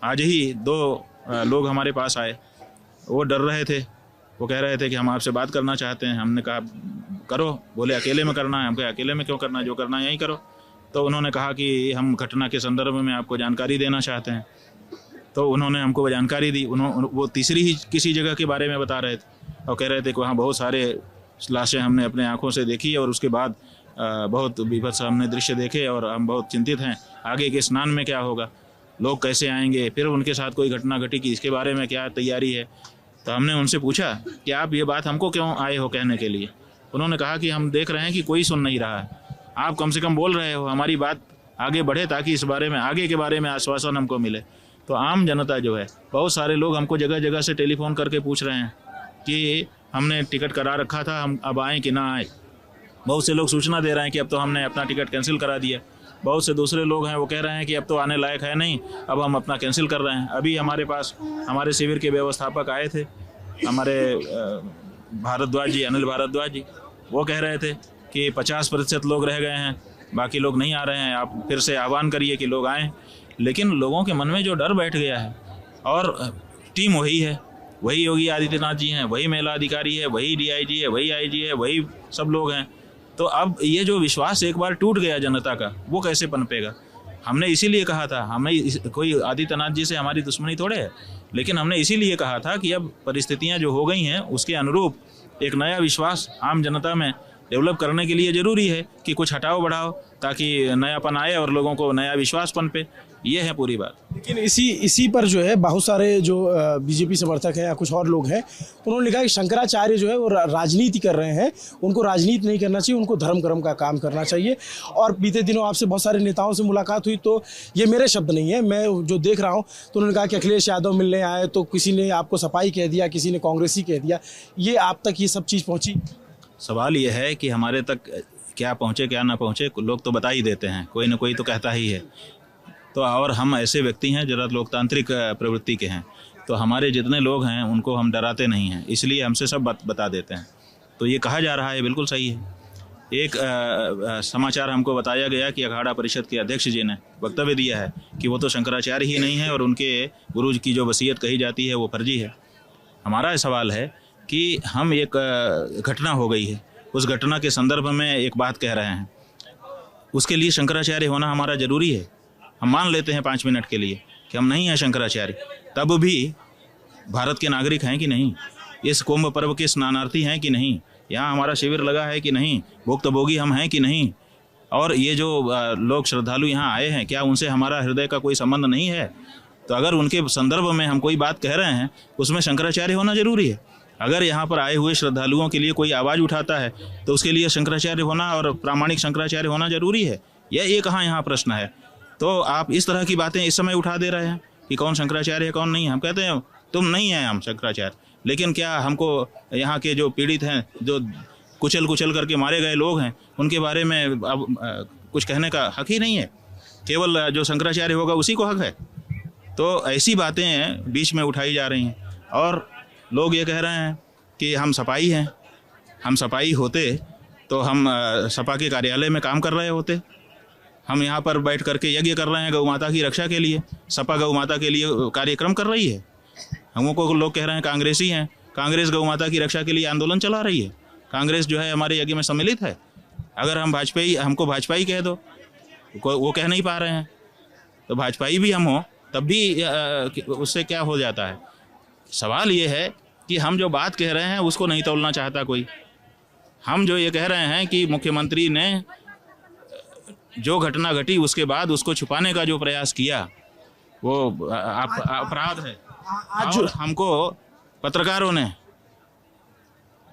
आज ही 2 लोग हमारे पास आए, वो डर रहे थे, वो कह रहे थे कि हम आपसे बात करना चाहते हैं। हमने कहा करो, बोले अकेले में करना है। हम कहे अकेले में क्यों करना है, जो करना है यहीं करो। तो उन्होंने कहा कि हम घटना के संदर्भ में आपको जानकारी देना चाहते हैं। तो उन्होंने हमको जानकारी दी। वो तीसरी ही किसी जगह के बारे में बता रहे थे और कह रहे थे कि वहाँ बहुत सारे लाशें हमने अपने आंखों से देखी और उसके बाद बहुत विभत्स हमने दृश्य देखे और हम बहुत चिंतित हैं, आगे के स्नान में क्या होगा, लोग कैसे आएंगे, फिर उनके साथ कोई घटना घटी कि इसके बारे में क्या तैयारी है। तो हमने उनसे पूछा कि आप ये बात हमको क्यों आए हो कहने के लिए। उन्होंने कहा कि हम देख रहे हैं कि कोई सुन नहीं रहा है, आप कम से कम बोल रहे हो, हमारी बात आगे बढ़े ताकि इस बारे में आगे के बारे में आश्वासन हमको मिले। तो आम जनता जो है, बहुत सारे लोग हमको जगह जगह से टेलीफोन करके पूछ रहे हैं कि हमने टिकट करा रखा था, हम अब आएँ कि ना आए। बहुत से लोग सूचना दे रहे हैं कि अब तो हमने अपना टिकट कैंसिल करा दिया। बहुत से दूसरे लोग हैं वो कह रहे हैं कि अब तो आने लायक है नहीं, अब हम अपना कैंसिल कर रहे हैं। अभी हमारे पास हमारे शिविर के व्यवस्थापक आए थे, हमारे भारद्वाज जी, अनिल भारद्वाज जी, वो कह रहे थे कि 50% लोग रह गए हैं, बाकी लोग नहीं आ रहे हैं, आप फिर से आह्वान करिए कि लोग आएँ। लेकिन लोगों के मन में जो डर बैठ गया है, और टीम वही है, वही योगी आदित्यनाथ जी हैं, वही महिला अधिकारी है, वही DIG है, वही IG है, वही सब लोग हैं। तो अब ये जो विश्वास एक बार टूट गया जनता का, वो कैसे पनपेगा। हमने इसीलिए कहा था, हमें कोई आदित्यनाथ जी से हमारी दुश्मनी थोड़े है, लेकिन हमने इसीलिए कहा था कि अब परिस्थितियां जो हो गई हैं उसके अनुरूप एक नया विश्वास आम जनता में डेवलप करने के लिए ज़रूरी है कि कुछ हटाओ बढ़ाओ ताकि नयापन आए और लोगों को नया विश्वास पनपे। ये है पूरी बात। लेकिन इसी पर जो है बहुत सारे जो बीजेपी समर्थक हैं या कुछ और लोग हैं, उन्होंने लिखा कि शंकराचार्य जो है वो राजनीति कर रहे हैं, उनको राजनीति नहीं करना चाहिए, उनको धर्म कर्म का काम करना चाहिए। और बीते दिनों आपसे बहुत सारे नेताओं से मुलाकात हुई, तो ये मेरे शब्द नहीं है, मैं जो देख रहा हूँ, तो उन्होंने कहा कि अखिलेश यादव मिलने आए तो किसी ने आपको सपाई कह दिया, किसी ने कांग्रेसी कह दिया। ये आप तक ये सब चीज़ पहुँची? सवाल ये है कि हमारे तक क्या पहुँचे क्या ना पहुँचे, लोग तो बता ही देते हैं, कोई ना कोई तो कहता ही है। तो और हम ऐसे व्यक्ति हैं जरा लोकतांत्रिक प्रवृत्ति के हैं, तो हमारे जितने लोग हैं उनको हम डराते नहीं हैं, इसलिए हमसे सब बात बता देते हैं। तो ये कहा जा रहा है बिल्कुल सही है। एक समाचार हमको बताया गया कि अखाड़ा परिषद के अध्यक्ष जी ने वक्तव्य दिया है कि वो तो शंकराचार्य ही नहीं है और उनके गुरु की जो वसीयत कही जाती है वो फर्जी है। हमारा सवाल है कि हम एक घटना हो गई है, उस घटना के संदर्भ में एक बात कह रहे हैं, उसके लिए शंकराचार्य होना हमारा ज़रूरी है। हम मान लेते हैं 5 मिनट के लिए कि हम नहीं हैं शंकराचार्य, तब भी भारत के नागरिक हैं कि नहीं, इस कुंभ पर्व के स्नानार्थी हैं कि नहीं, यहाँ हमारा शिविर लगा है कि नहीं, भुक्तभोगी हम हैं कि नहीं, और ये जो लोग श्रद्धालु यहाँ आए हैं क्या उनसे हमारा हृदय का कोई संबंध नहीं है। तो अगर उनके संदर्भ में हम कोई बात कह रहे हैं उसमें शंकराचार्य होना जरूरी है। अगर यहाँ पर आए हुए श्रद्धालुओं के लिए कोई आवाज़ उठाता है तो उसके लिए शंकराचार्य होना और प्रामाणिक शंकराचार्य होना जरूरी है। ये कहाँ यहाँ प्रश्न है। तो आप इस तरह की बातें इस समय उठा दे रहे हैं कि कौन शंकराचार्य है कौन नहीं है। हम कहते हैं तुम नहीं हैं हम शंकराचार्य, लेकिन क्या हमको यहाँ के जो पीड़ित हैं, जो कुचल करके मारे गए लोग हैं, उनके बारे में अब कुछ कहने का हक ही नहीं है। केवल जो शंकराचार्य होगा उसी को हक है। तो ऐसी बातें बीच में उठाई जा रही हैं और लोग ये कह रहे हैं कि हम सपाई हैं। हम सपाई होते तो हम सपा के कार्यालय में काम कर रहे होते। हम यहाँ पर बैठ करके यज्ञ कर रहे हैं गौ माता की रक्षा के लिए, सपा गौ माता के लिए कार्यक्रम कर रही है। हमको लोग कह रहे हैं कांग्रेसी हैं, कांग्रेस गौ माता की रक्षा के लिए आंदोलन चला रही है, कांग्रेस जो है हमारे यज्ञ में सम्मिलित है। अगर हम भाजपाई, हमको भाजपाई कह दो, वो कह नहीं पा रहे हैं, तो भाजपाई भी हम हो तब भी उससे क्या हो जाता है। सवाल ये है कि हम जो बात कह रहे हैं उसको नहीं तोलना चाहता कोई। हम जो ये कह रहे हैं कि मुख्यमंत्री ने जो घटना घटी उसके बाद उसको छुपाने का जो प्रयास किया वो अपराध है। और हमको पत्रकारों ने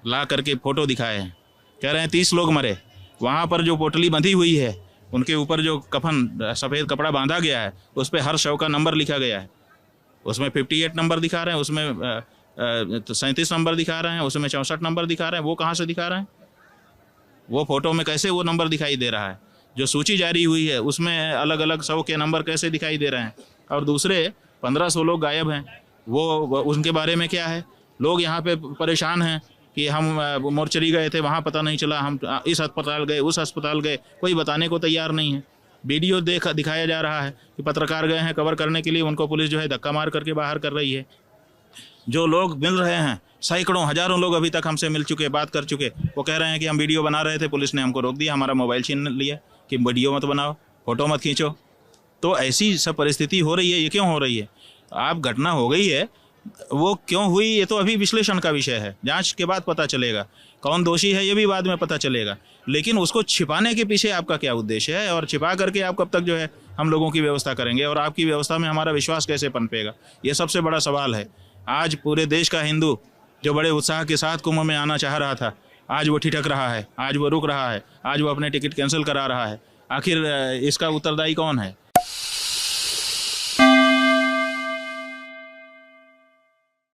ला करके फोटो दिखाए हैं, कह रहे हैं 30 लोग मरे। वहाँ पर जो पोटली बंधी हुई है उनके ऊपर जो कफन सफ़ेद कपड़ा बांधा गया है उस पर हर शव का नंबर लिखा गया है। उसमें 58 नंबर दिखा रहे हैं, उसमें 37 नंबर दिखा रहे हैं, उसमें 64 नंबर दिखा रहे हैं। वो कहाँ से दिखा रहे हैं? वो फोटो में कैसे वो नंबर दिखाई दे रहा है? जो सूची जारी हुई है उसमें अलग अलग शव के नंबर कैसे दिखाई दे रहे हैं? और दूसरे 1500 लोग गायब हैं, वो उनके बारे में क्या है? लोग यहाँ पे परेशान हैं कि हम मोर्चरी गए थे, वहाँ पता नहीं चला, हम इस अस्पताल गए, उस अस्पताल गए, कोई बताने को तैयार नहीं है। वीडियो दिखाया जा रहा है कि पत्रकार गए हैं कवर करने के लिए, उनको पुलिस जो है धक्का मार करके बाहर कर रही है। जो लोग मिल रहे हैं, सैकड़ों हजारों लोग अभी तक हमसे मिल चुके, बात कर चुके, वो कह रहे हैं कि हम वीडियो बना रहे थे, पुलिस ने हमको रोक दिया, हमारा मोबाइल छीन लिया कि वीडियो मत बनाओ, फोटो मत खींचो। तो ऐसी सब परिस्थिति हो रही है। ये क्यों हो रही है? आप घटना हो गई है, वो क्यों हुई ये तो अभी विश्लेषण का विषय है, जांच के बाद पता चलेगा। कौन दोषी है ये भी बाद में पता चलेगा, लेकिन उसको छिपाने के पीछे आपका क्या उद्देश्य है, और छिपा करके आप कब तक जो है हम लोगों की व्यवस्था करेंगे, और आपकी व्यवस्था में हमारा विश्वास कैसे पनपेगा, ये सबसे बड़ा सवाल है। आज पूरे देश का हिंदू जो बड़े उत्साह के साथ कुंभ में आना चाह रहा था, आज वो ठिठक रहा है, आज वो रुक रहा है, आज वो अपने टिकट कैंसिल करा रहा है। आखिर इसका उत्तरदायी कौन है?